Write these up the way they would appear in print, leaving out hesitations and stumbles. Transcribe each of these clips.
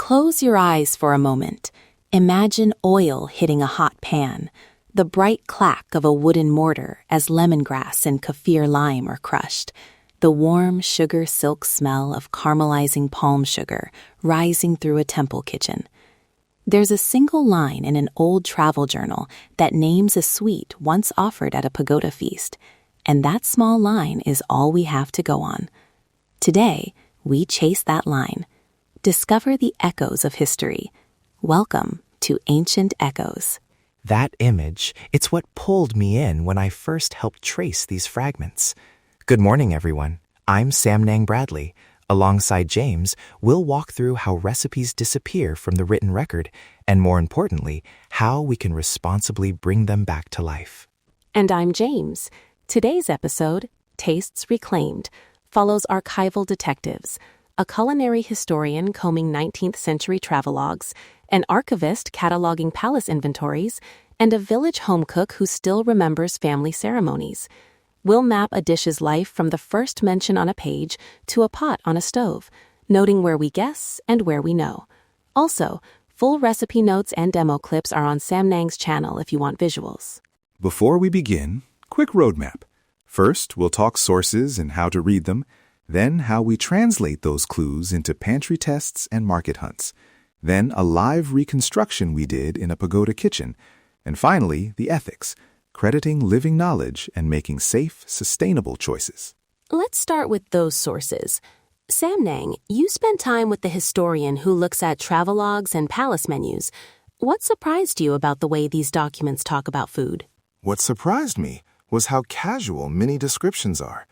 Close your eyes for a moment. Imagine oil hitting a hot pan, the bright clack of a wooden mortar as lemongrass and kaffir lime are crushed, the warm sugar silk smell of caramelizing palm sugar rising through a temple kitchen. There's a single line in an old travel journal that names a sweet once offered at a pagoda feast, and that small line is all we have to go on. Today, we chase that line. Discover the echoes of history. Welcome to Ancient Echoes. That image, it's what pulled me in when I first helped trace these fragments. Good morning, everyone. I'm Samnang Bradley. Alongside James, we'll walk through how recipes disappear from the written record, and more importantly, how we can responsibly bring them back to life. And I'm James. Today's episode, Tastes Reclaimed, follows archival detectives, a culinary historian combing 19th century travelogues, an archivist cataloging palace inventories, and a village home cook who still remembers family ceremonies. We'll map a dish's life from the first mention on a page to a pot on a stove, noting where we guess and where we know. Also, full recipe notes and demo clips are on Samnang's channel if you want visuals. Before we begin, quick roadmap. First, we'll talk sources and how to read them, then how we translate those clues into pantry tests and market hunts. Then a live reconstruction we did in a pagoda kitchen. And finally, the ethics, crediting living knowledge and making safe, sustainable choices. Let's start with those sources. Samnang, you spent time with the historian who looks at travelogues and palace menus. What surprised you about the way these documents talk about food? What surprised me was how casual many descriptions are.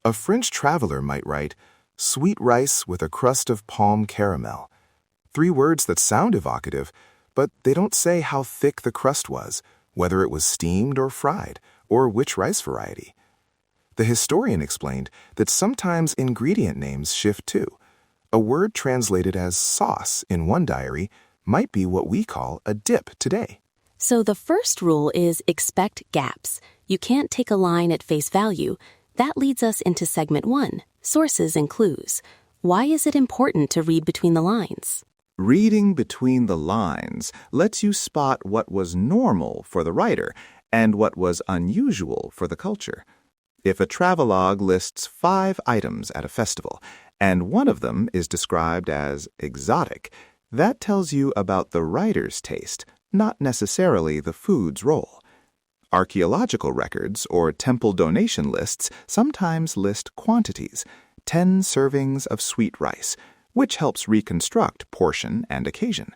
A French traveler might write, "Sweet rice with a crust of palm caramel." 3 words that sound evocative, but they don't say how thick the crust was, whether it was steamed or fried, or which rice variety. The historian explained that sometimes ingredient names shift too. A word translated as sauce in one diary might be what we call a dip today. So the first rule is expect gaps. You can't take a line at face value. That leads us into segment 1, sources and clues. Why is it important to read between the lines? Reading between the lines lets you spot what was normal for the writer and what was unusual for the culture. If a travelogue lists 5 items at a festival, and one of them is described as exotic, that tells you about the writer's taste, not necessarily the food's role. Archaeological records or temple donation lists sometimes list quantities, 10 servings of sweet rice, which helps reconstruct portion and occasion.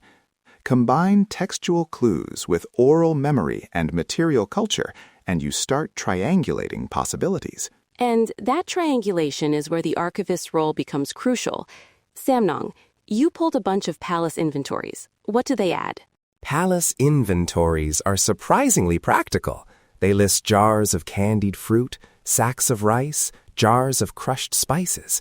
Combine textual clues with oral memory and material culture, and you start triangulating possibilities. And that triangulation is where the archivist's role becomes crucial. Samnang, you pulled a bunch of palace inventories. What do they add? Palace inventories are surprisingly practical. They list jars of candied fruit, sacks of rice, jars of crushed spices.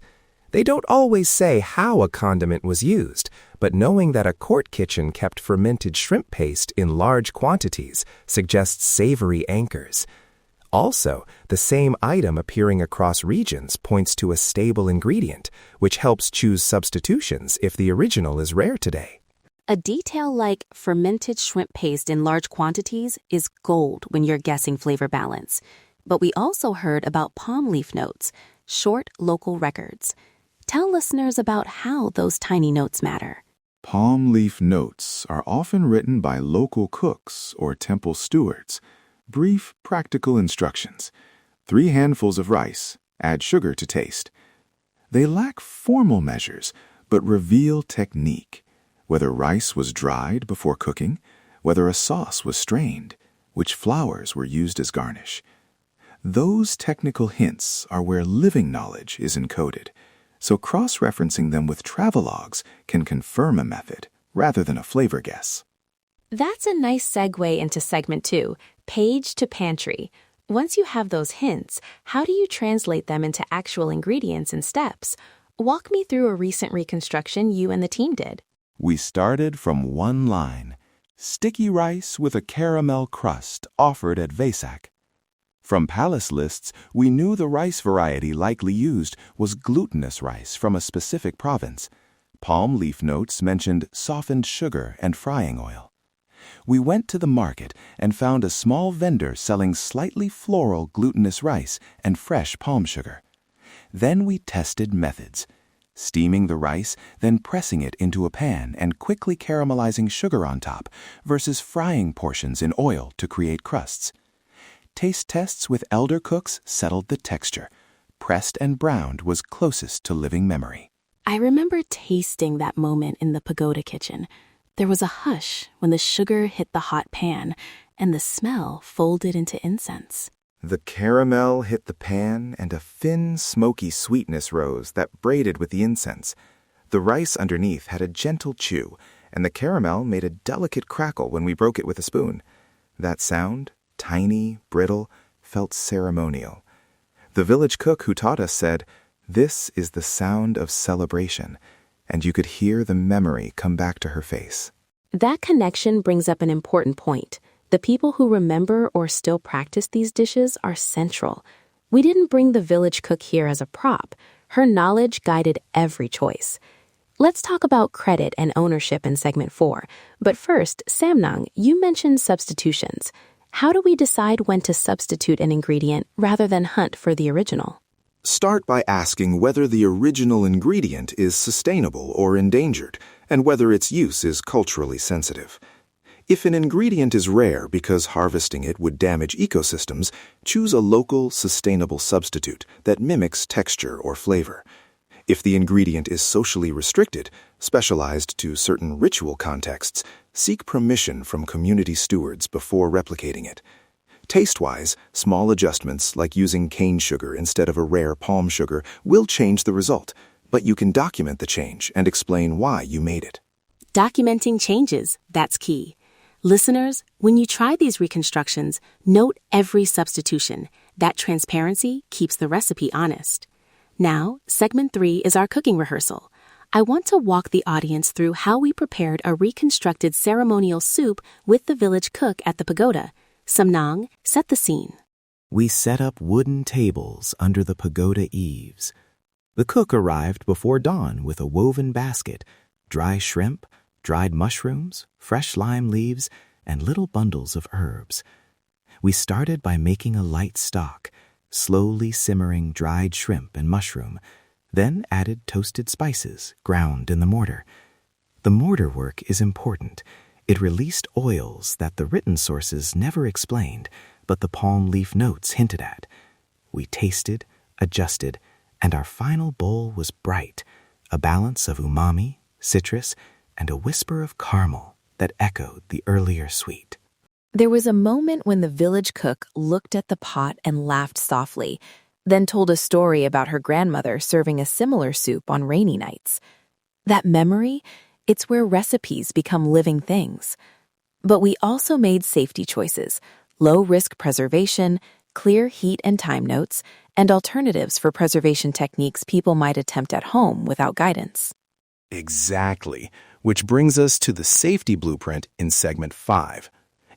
They don't always say how a condiment was used, but knowing that a court kitchen kept fermented shrimp paste in large quantities suggests savory anchors. Also, the same item appearing across regions points to a stable ingredient, which helps choose substitutions if the original is rare today. A detail like fermented shrimp paste in large quantities is gold when you're guessing flavor balance. But we also heard about palm leaf notes, short local records. Tell listeners about how those tiny notes matter. Palm leaf notes are often written by local cooks or temple stewards. Brief, practical instructions. 3 handfuls of rice. Add sugar to taste. They lack formal measures, but reveal technique. Whether rice was dried before cooking, whether a sauce was strained, which flowers were used as garnish. Those technical hints are where living knowledge is encoded, so cross-referencing them with travelogues can confirm a method rather than a flavor guess. That's a nice segue into segment 2, page to pantry. Once you have those hints, how do you translate them into actual ingredients and steps? Walk me through a recent reconstruction you and the team did. We started from one line, sticky rice with a caramel crust offered at Vesak. From palace lists, we knew the rice variety likely used was glutinous rice from a specific province. Palm leaf notes mentioned softened sugar and frying oil. We went to the market and found a small vendor selling slightly floral glutinous rice and fresh palm sugar. Then we tested methods: steaming the rice, then pressing it into a pan and quickly caramelizing sugar on top, versus frying portions in oil to create crusts. Taste tests with elder cooks settled the texture. Pressed and browned was closest to living memory. I remember tasting that moment in the pagoda kitchen. There was a hush when the sugar hit the hot pan and the smell folded into incense. The caramel hit the pan and a thin, smoky sweetness rose that braided with the incense. The rice underneath had a gentle chew, and the caramel made a delicate crackle when we broke it with a spoon. That sound, tiny, brittle, felt ceremonial. The village cook who taught us said, "This is the sound of celebration," and you could hear the memory come back to her face. That connection brings up an important point. The people who remember or still practice these dishes are central. We didn't bring the village cook here as a prop. Her knowledge guided every choice. Let's talk about credit and ownership in segment 4. But first, Samnang, you mentioned substitutions. How do we decide when to substitute an ingredient rather than hunt for the original? Start by asking whether the original ingredient is sustainable or endangered, and whether its use is culturally sensitive. If an ingredient is rare because harvesting it would damage ecosystems, choose a local, sustainable substitute that mimics texture or flavor. If the ingredient is socially restricted, specialized to certain ritual contexts, seek permission from community stewards before replicating it. Taste-wise, small adjustments like using cane sugar instead of a rare palm sugar will change the result, but you can document the change and explain why you made it. Documenting changes, that's key. Listeners, when you try these reconstructions, note every substitution. That transparency keeps the recipe honest. Now, segment 3 is our cooking rehearsal. I want to walk the audience through how we prepared a reconstructed ceremonial soup with the village cook at the pagoda. Samnang, set the scene. We set up wooden tables under the pagoda eaves. The cook arrived before dawn with a woven basket, dry shrimp, dried mushrooms, fresh lime leaves, and little bundles of herbs. We started by making a light stock, slowly simmering dried shrimp and mushroom, then added toasted spices ground in the mortar. The mortar work is important. It released oils that the written sources never explained, but the palm leaf notes hinted at. We tasted, adjusted, and our final bowl was bright, a balance of umami, citrus, and a whisper of caramel that echoed the earlier sweet. There was a moment when the village cook looked at the pot and laughed softly, then told a story about her grandmother serving a similar soup on rainy nights. That memory, it's where recipes become living things. But we also made safety choices: low-risk preservation, clear heat and time notes, and alternatives for preservation techniques people might attempt at home without guidance. Exactly, which brings us to the safety blueprint in segment 5.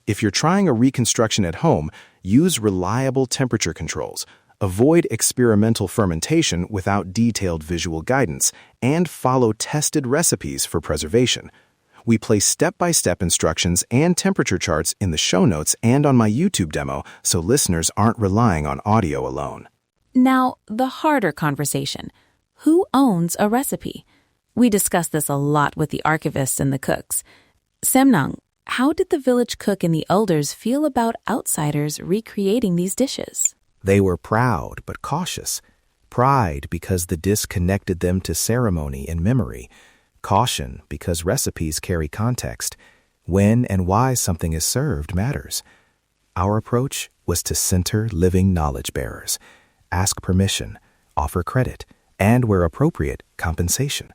If you're trying a reconstruction at home, use reliable temperature controls, avoid experimental fermentation without detailed visual guidance, and follow tested recipes for preservation. We place step-by-step instructions and temperature charts in the show notes and on my YouTube demo so listeners aren't relying on audio alone. Now, the harder conversation. Who owns a recipe? We discussed this a lot with the archivists and the cooks. Samnang, how did the village cook and the elders feel about outsiders recreating these dishes? They were proud but cautious. Pride because the dish connected them to ceremony and memory. Caution because recipes carry context. When and why something is served matters. Our approach was to center living knowledge bearers, ask permission, offer credit, and where appropriate, compensation.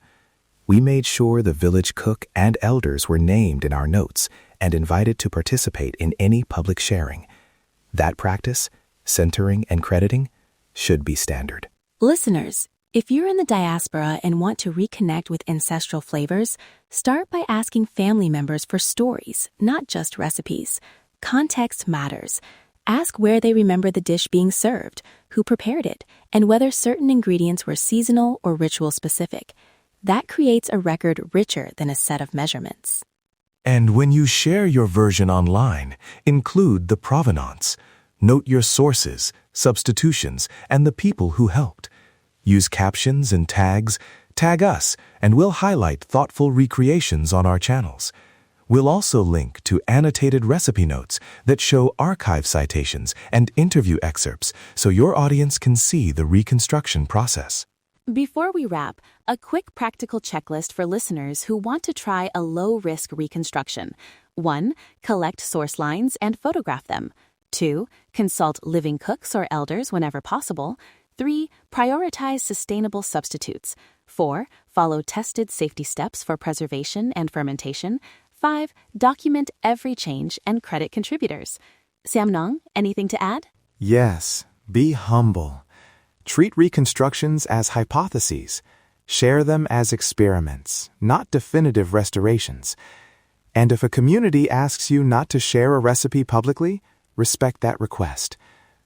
We made sure the village cook and elders were named in our notes and invited to participate in any public sharing. That practice, centering and crediting, should be standard. Listeners, if you're in the diaspora and want to reconnect with ancestral flavors, start by asking family members for stories, not just recipes. Context matters. Ask where they remember the dish being served, who prepared it, and whether certain ingredients were seasonal or ritual specific. That creates a record richer than a set of measurements. And when you share your version online, include the provenance. Note your sources, substitutions, and the people who helped. Use captions and tags. Tag us, and we'll highlight thoughtful recreations on our channels. We'll also link to annotated recipe notes that show archive citations and interview excerpts so your audience can see the reconstruction process. Before we wrap, a quick practical checklist for listeners who want to try a low-risk reconstruction. 1. Collect source lines and photograph them. 2. Consult living cooks or elders whenever possible. 3. Prioritize sustainable substitutes. 4. Follow tested safety steps for preservation and fermentation. 5. Document every change and credit contributors. Samnang, anything to add? Yes, be humble. Treat reconstructions as hypotheses. Share them as experiments, not definitive restorations. And if a community asks you not to share a recipe publicly, respect that request.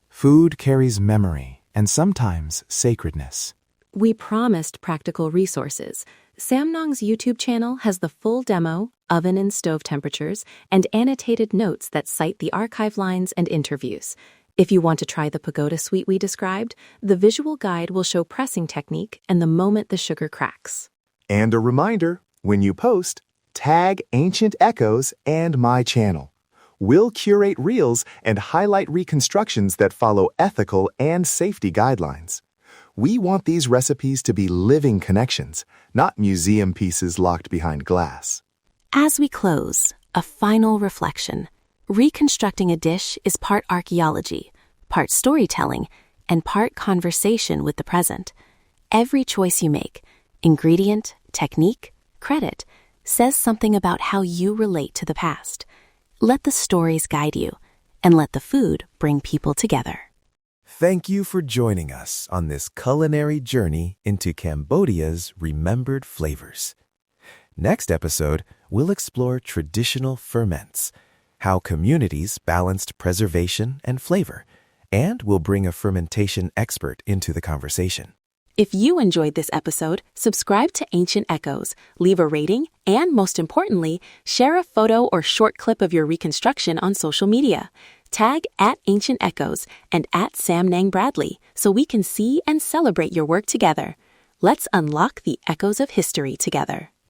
Food carries memory and sometimes sacredness. We promised practical resources. Samnang's YouTube channel has the full demo, oven and stove temperatures, and annotated notes that cite the archive lines and interviews. If you want to try the pagoda sweet we described, the visual guide will show pressing technique and the moment the sugar cracks. And a reminder, when you post, tag Ancient Echoes and my channel. We'll curate reels and highlight reconstructions that follow ethical and safety guidelines. We want these recipes to be living connections, not museum pieces locked behind glass. As we close, a final reflection. Reconstructing a dish is part archaeology, part storytelling, and part conversation with the present. Every choice you make, ingredient, technique, credit, says something about how you relate to the past. Let the stories guide you, and let the food bring people together. Thank you for joining us on this culinary journey into Cambodia's remembered flavors. Next episode, we'll explore traditional ferments, how communities balanced preservation and flavor, and we'll bring a fermentation expert into the conversation. If you enjoyed this episode, subscribe to Ancient Echoes, leave a rating, and most importantly, share a photo or short clip of your reconstruction on social media. Tag @Ancient Echoes and @Samnang Bradley so we can see and celebrate your work together. Let's unlock the echoes of history together.